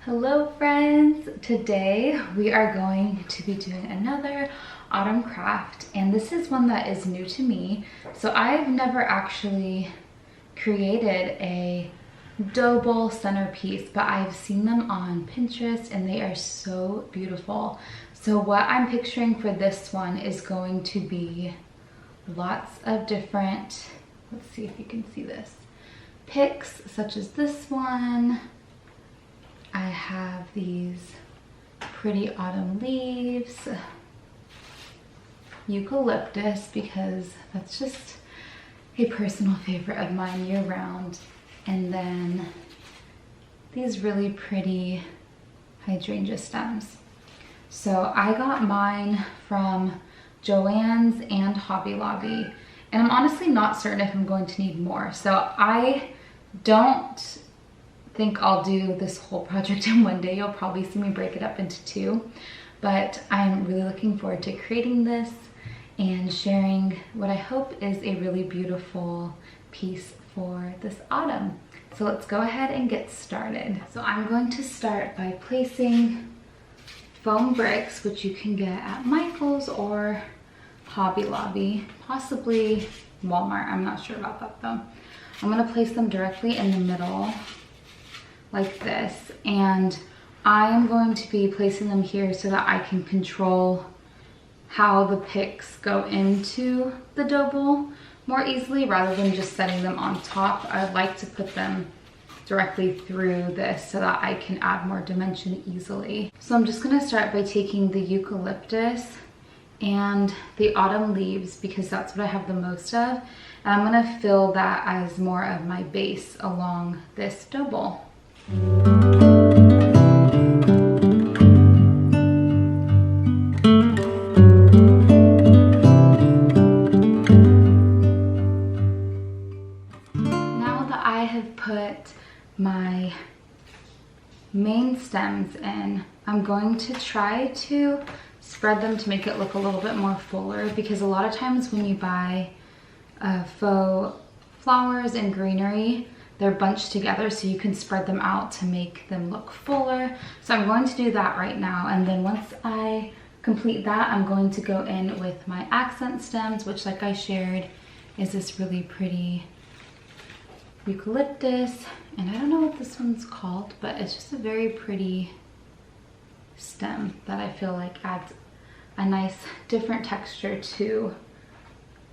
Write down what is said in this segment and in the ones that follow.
Hello friends! Today we are going to be doing another autumn craft, and this is one that is new to me. So I've never actually created a dough bowl centerpiece, but I've seen them on Pinterest and they are so beautiful. So what I'm picturing for this one is going to be lots of different, let's see if you can see this, picks such as this one. I have these pretty autumn leaves, eucalyptus because that's just a personal favorite of mine year round, and then these really pretty hydrangea stems. So I got mine from Joann's and Hobby Lobby, and I'm honestly not certain if I'm going to need more. So I don't think I'll do this whole project in one day. You'll probably see me break it up into two, but I'm really looking forward to creating this and sharing what I hope is a really beautiful piece for this autumn. So let's go ahead and get started. So I'm going to start by placing foam bricks, which you can get at Michael's or Hobby Lobby, possibly Walmart. I'm not sure about that though. I'm gonna place them directly in the middle like this, and I am going to be placing them here so that I can control how the picks go into the dough bowl more easily rather than just setting them on top. I'd like to put them directly through this so that I can add more dimension easily. So I'm just gonna start by taking the eucalyptus and the autumn leaves because that's what I have the most of, and I'm gonna fill that as more of my base along this dough bowl. Now that I have put my main stems in, I'm going to try to spread them to make it look a little bit more fuller, because a lot of times when you buy faux flowers and greenery, they're bunched together so you can spread them out to make them look fuller. So I'm going to do that right now, and then once I complete that, I'm going to go in with my accent stems, which, like I shared, is this really pretty eucalyptus, and I don't know what this one's called, but it's just a very pretty stem that I feel like adds a nice different texture to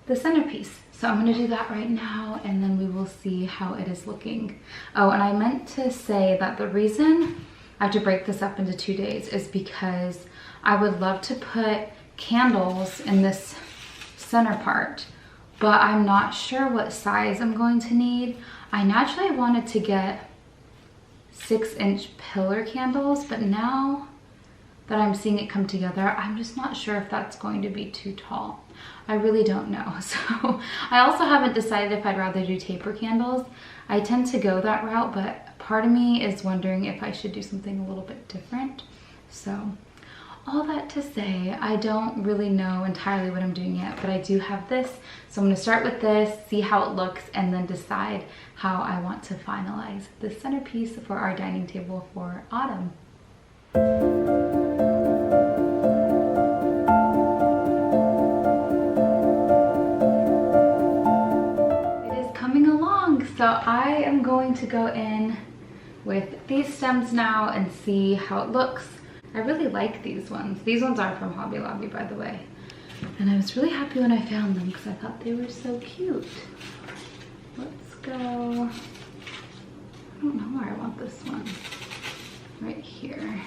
the centerpiece. So I'm gonna do that right now, and then we will see how it is looking. Oh, and I meant to say that the reason I have to break this up into 2 days is because I would love to put candles in this center part, but I'm not sure what size I'm going to need. I naturally wanted to get 6-inch pillar candles, but now that I'm seeing it come together, I'm just not sure if that's going to be too tall. I really don't know. So I also haven't decided if I'd rather do taper candles. I tend to go that route, but part of me is wondering if I should do something a little bit different. So all that to say, I don't really know entirely what I'm doing yet, but I do have this. So I'm gonna start with this, see how it looks, and then decide how I want to finalize the centerpiece for our dining table for autumn. So I am going to go in with these stems now and see how it looks. I really like these ones. These ones are from Hobby Lobby, by the way. And I was really happy when I found them because I thought they were so cute. Let's go, I don't know where I want this one. Right here.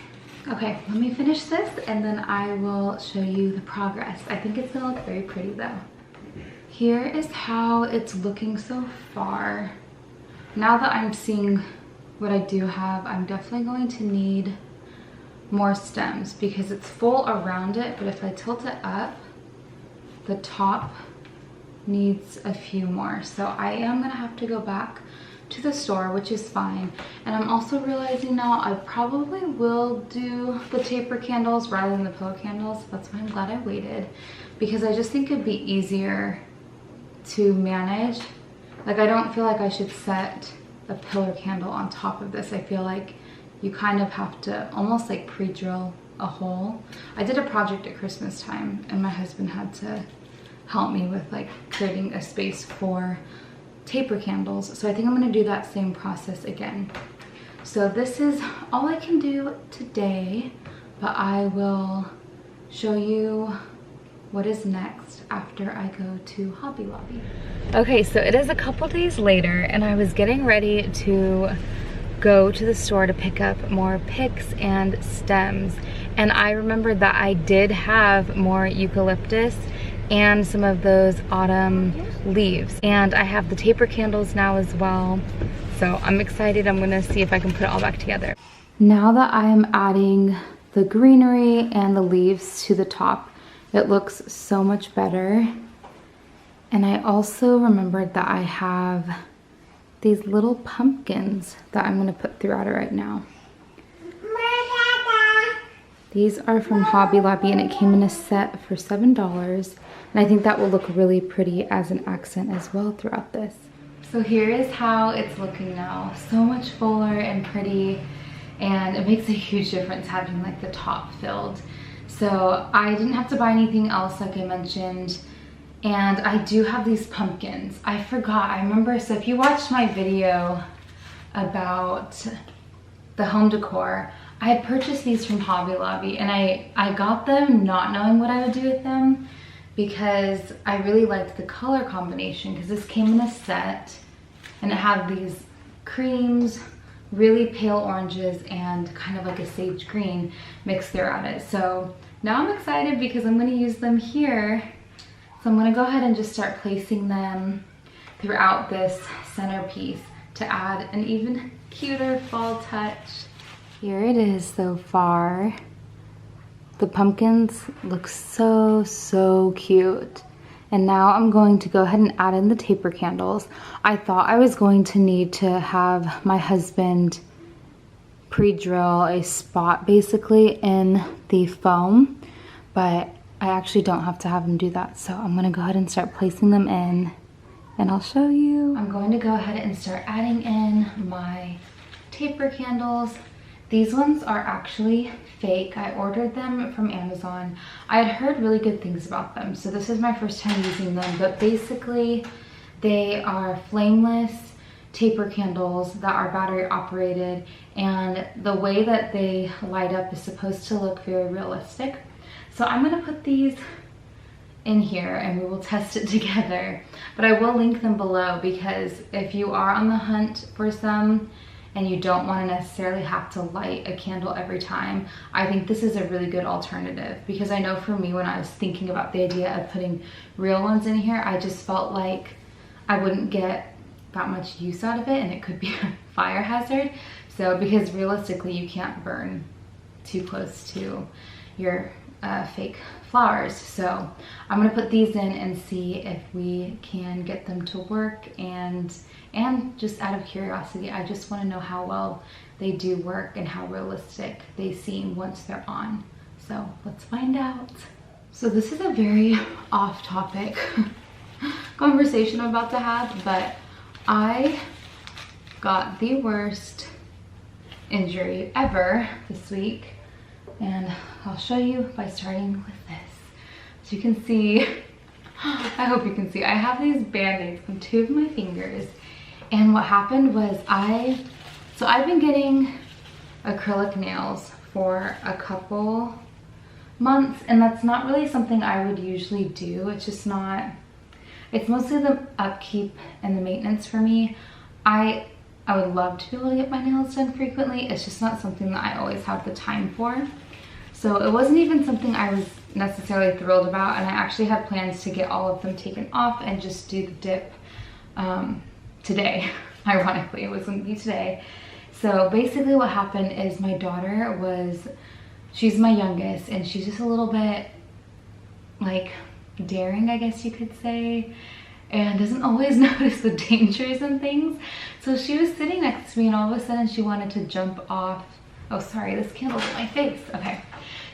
Okay, let me finish this and then I will show you the progress. I think it's gonna look very pretty though. Here is how it's looking so far. Now that I'm seeing what I do have, I'm definitely going to need more stems because it's full around it, but if I tilt it up, the top needs a few more. So I am gonna have to go back to the store, which is fine. And I'm also realizing now I probably will do the taper candles rather than the pillow candles. That's why I'm glad I waited, because I just think it'd be easier to manage. Like, I don't feel like I should set a pillar candle on top of this. I feel like you kind of have to almost like pre-drill a hole. I did a project at Christmas time and my husband had to help me with like creating a space for taper candles. So I think I'm gonna do that same process again. So this is all I can do today, but I will show you what is next after I go to Hobby Lobby. Okay, so it is a couple days later and I was getting ready to go to the store to pick up more picks and stems. And I remembered that I did have more eucalyptus and some of those autumn leaves. And I have the taper candles now as well. So I'm excited. I'm gonna see if I can put it all back together. Now that I am adding the greenery and the leaves to the top, it looks so much better. And I also remembered that I have these little pumpkins that I'm gonna put throughout it right now. These are from Hobby Lobby and it came in a set for $7. And I think that will look really pretty as an accent as well throughout this. So here is how it's looking now. So much fuller and pretty, and it makes a huge difference having like the top filled. So I didn't have to buy anything else like I mentioned. And I do have these pumpkins. I forgot, I remember, so if you watched my video about the home decor, I had purchased these from Hobby Lobby and I got them not knowing what I would do with them because I really liked the color combination because this came in a set and it had these creams, really pale oranges, and kind of like a sage green mixed throughout it. So now I'm excited because I'm gonna use them here. So I'm gonna go ahead and just start placing them throughout this centerpiece to add an even cuter fall touch. Here it is so far. The pumpkins look so, so cute. And now I'm going to go ahead and add in the taper candles. I thought I was going to need to have my husband pre-drill a spot basically in the foam, but I actually don't have to have him do that. So I'm gonna go ahead and start placing them in and I'll show you. I'm going to go ahead and start adding in my taper candles. These ones are actually fake. I ordered them from Amazon. I had heard really good things about them, so this is my first time using them, but basically they are flameless taper candles that are battery operated, and the way that they light up is supposed to look very realistic. So I'm gonna put these in here and we will test it together, but I will link them below because if you are on the hunt for some and you don't want to necessarily have to light a candle every time, I think this is a really good alternative, because I know for me, when I was thinking about the idea of putting real ones in here, I just felt like I wouldn't get that much use out of it and it could be a fire hazard. So because realistically you can't burn too close to your fake flowers. So I'm gonna put these in and see if we can get them to work, and just out of curiosity, I just want to know how well they do work and how realistic they seem once they're on. So let's find out. So this is a very off-topic conversation I'm about to have, but I got the worst injury ever this week, and I'll show you by starting with this. As you can see, I hope you can see, I have these band-aids on 2 of my fingers. And what happened was I've been getting acrylic nails for a couple months, and that's not really something I would usually do. It's just not, it's mostly the upkeep and the maintenance for me. I would love to be able to get my nails done frequently. It's just not something that I always have the time for. So it wasn't even something I was necessarily thrilled about, and I actually had plans to get all of them taken off and just do the dip today. Ironically, it was gonna be today. So basically what happened is my daughter she's my youngest, and she's just a little bit like daring, I guess you could say, and doesn't always notice the dangers and things. So she was sitting next to me and all of a sudden she wanted to jump off. Oh, sorry, this candle's in my face. Okay.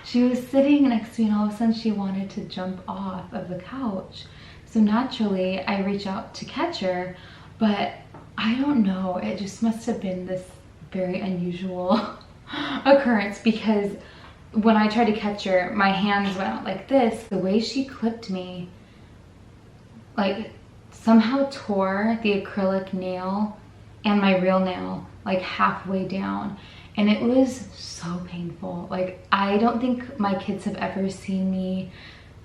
She was sitting next to me and all of a sudden she wanted to jump off of the couch. So naturally I reach out to catch her, but I don't know, it just must have been this very unusual occurrence because when I tried to catch her, my hands went out like this. The way she clipped me, like, somehow tore the acrylic nail and my real nail like halfway down, and it was so painful. Like, I don't think my kids have ever seen me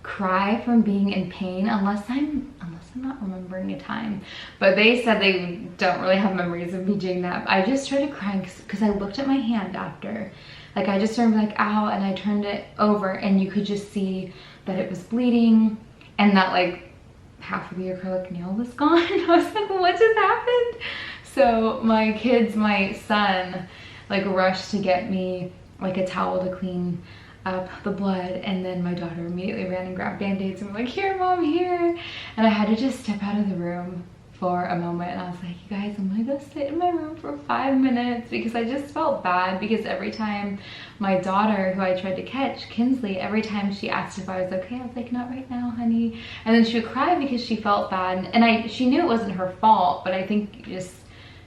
cry from being in pain unless I'm not remembering a time, but they said they don't really have memories of me doing that. I just started crying because I looked at my hand after, like, I just started like, ow, and I turned it over and you could just see that it was bleeding and that like half of the acrylic nail was gone. I was like, what just happened? So my kids, my son, like rushed to get me like a towel to clean up the blood, and then my daughter immediately ran and grabbed band-aids and was like, here mom, here. And I had to just step out of the room for a moment, and I was like, you guys, I'm gonna go sit in my room for 5 minutes, because I just felt bad, because every time my daughter, who I tried to catch, Kinsley, every time she asked if I was okay, I was like, not right now, honey. And then she would cry because she felt bad, and she knew it wasn't her fault, but I think just,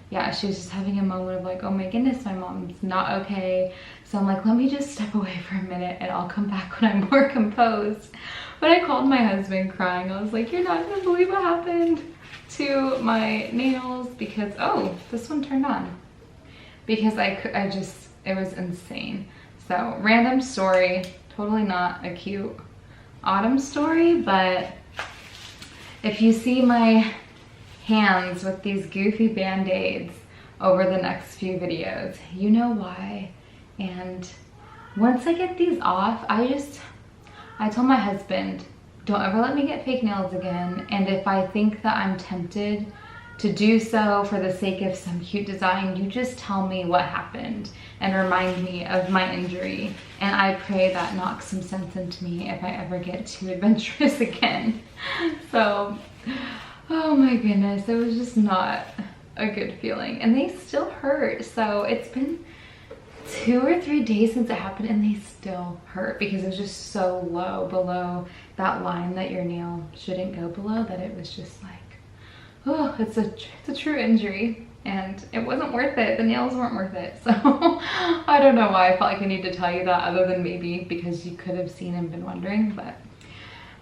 yeah, she was just having a moment of like, oh my goodness, my mom's not okay. So I'm like, let me just step away for a minute and I'll come back when I'm more composed. But I called my husband crying. I was like, you're not gonna believe what happened to my nails, because, oh, this one turned on. Because it was insane. So, random story, totally not a cute autumn story, but if you see my hands with these goofy band-aids over the next few videos, you know why. And once I get these off, I told my husband, don't ever let me get fake nails again, and if I think that I'm tempted to do so for the sake of some cute design, you just tell me what happened and remind me of my injury, and I pray that knocks some sense into me if I ever get too adventurous again. So, oh my goodness, it was just not a good feeling, and they still hurt. So it's been 2 or 3 days since it happened, and they still hurt because it was just so low below that line that your nail shouldn't go below, that it was just like, oh, it's a true injury, and it wasn't worth it. The nails weren't worth it. So I don't know why I felt like I need to tell you that, other than maybe because you could have seen and been wondering. But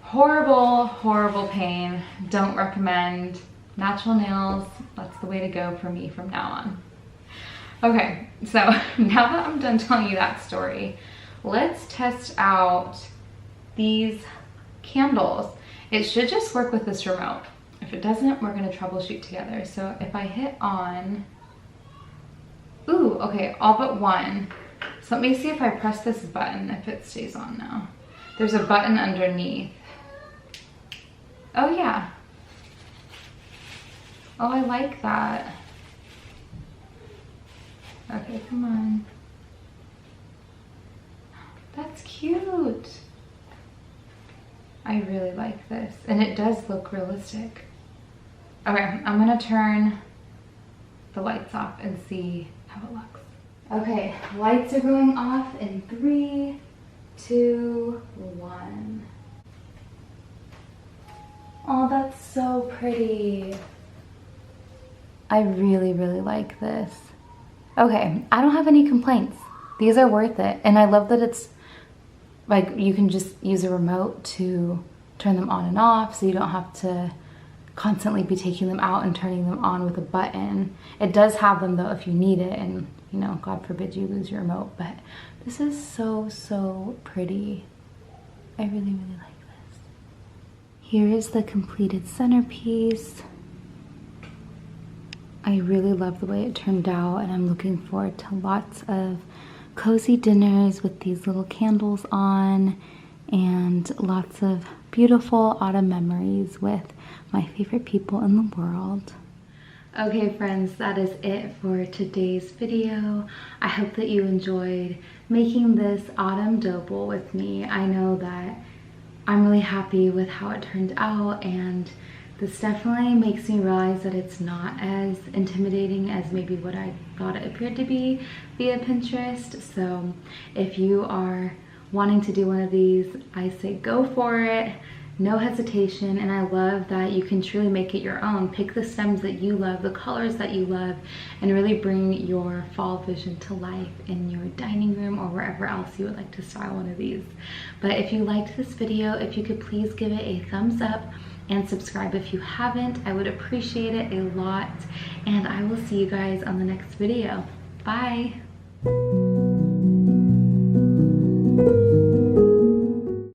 horrible, horrible pain. Don't recommend. Natural nails, that's the way to go for me from now on. Okay, so now that I'm done telling you that story, let's test out these candles. It should just work with this remote. If it doesn't, we're gonna troubleshoot together. So if I hit on, ooh, okay, all but one. So let me see if I press this button, if it stays on now. There's a button underneath. Oh yeah. Oh, I like that. Okay, come on. That's cute. I really like this, and it does look realistic. Okay, I'm gonna turn the lights off and see how it looks. Okay, lights are going off in 3, 2, 1. Oh, that's so pretty. I really, really like this. Okay, I don't have any complaints. These are worth it. And I love that it's like you can just use a remote to turn them on and off, so you don't have to constantly be taking them out and turning them on with a button. It does have them though if you need it, and you know, God forbid you lose your remote, but this is so, so pretty. I really, really like this. Here is the completed centerpiece. I really love the way it turned out, and I'm looking forward to lots of cozy dinners with these little candles on, and lots of beautiful autumn memories with my favorite people in the world. Okay friends, that is it for today's video. I hope that you enjoyed making this autumn dough bowl with me. I know that I'm really happy with how it turned out, and this definitely makes me realize that it's not as intimidating as maybe what I thought it appeared to be via Pinterest. So if you are wanting to do one of these, I say go for it. no hesitation, and I love that you can truly make it your own. Pick the stems that you love, the colors that you love, and really bring your fall vision to life in your dining room or wherever else you would like to style one of these. But if you liked this video, if you could please give it a thumbs up and subscribe if you haven't, I would appreciate it a lot. And I will see you guys on the next video. Bye.